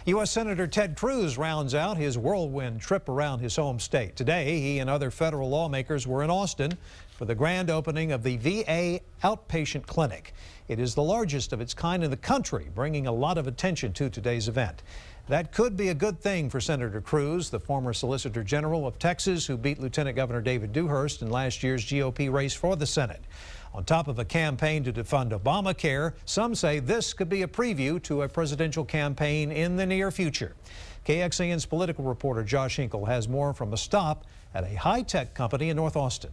U.S. Senator Ted Cruz rounds out his whirlwind trip around his home state. Today, he and other federal lawmakers were in Austin for the grand opening of the VA outpatient clinic. It is the largest of its kind in the country, bringing a lot of attention to today's event. That could be a good thing for Senator Cruz, the former Solicitor General of Texas, who beat Lieutenant Governor David Dewhurst in last year's GOP race for the Senate. On top of a campaign to defund Obamacare, some say this could be a preview to a presidential campaign in the near future. KXAN's political reporter Josh Hinkle has more from a stop at a high-tech company in North Austin.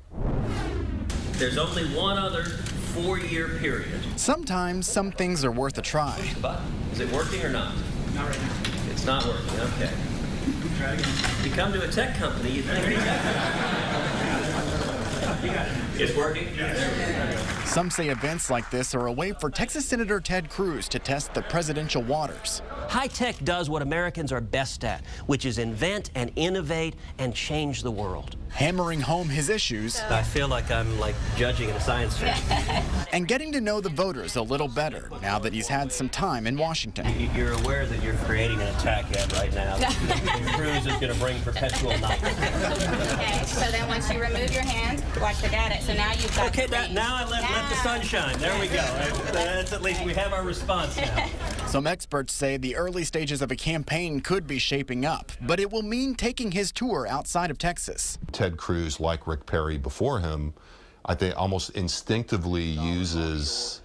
There's only one other 4-year period. Sometimes some things are worth a try. Push the button. Is it working or not? Not right now. It's not working, okay. Try again. You come to a tech company, you think it's working? Some say events like this are a way for Texas Senator Ted Cruz to test the presidential waters. High tech does what Americans are best at, which is invent and innovate and change the world. Hammering home his issues. I feel like I'm judging in a science fair. And getting to know the voters a little better now that he's had some time in Washington. You're aware that you're creating an attack ad right now. Cruz is going to bring perpetual knowledge. Okay, so then once you remove your hand, watch the data. So now you've got Okay, now I let the sun shine. There we go. That's at least we have our response now. Some experts say the early stages of a campaign could be shaping up, but it will mean taking his tour outside of Texas. Ted Cruz, like Rick Perry before him, I think almost instinctively uses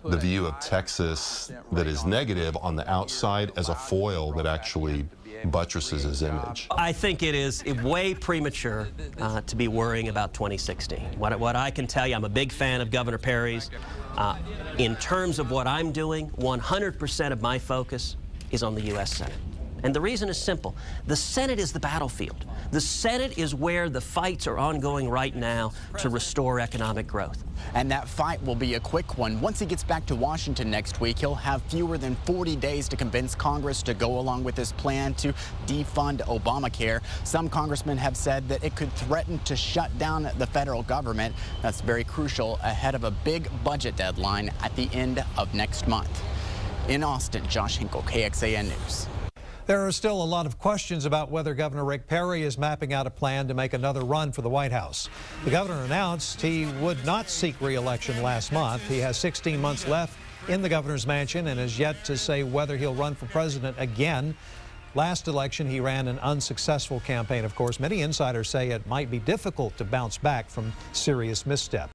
the view of Texas that is negative on the outside as a foil that actually buttresses his image. I think it is way premature to be worrying about 2016. What I can tell you, I'm a big fan of Governor Perry's. In terms of what I'm doing, 100% of my focus is on the U.S. Senate. And the reason is simple. The Senate is the battlefield. The Senate is where the fights are ongoing right now to restore economic growth. And that fight will be a quick one. Once he gets back to Washington next week, he'll have fewer than 40 days to convince Congress to go along with his plan to defund Obamacare. Some congressmen have said that it could threaten to shut down the federal government. That's very crucial ahead of a big budget deadline at the end of next month. In Austin, Josh Hinkle, KXAN News. There are still a lot of questions about whether Governor Rick Perry is mapping out a plan to make another run for the White House. The governor announced he would not seek re-election last month. He has 16 months left in the governor's mansion and has yet to say whether he'll run for president again. Last election, he ran an unsuccessful campaign, of course. Many insiders say it might be difficult to bounce back from serious missteps.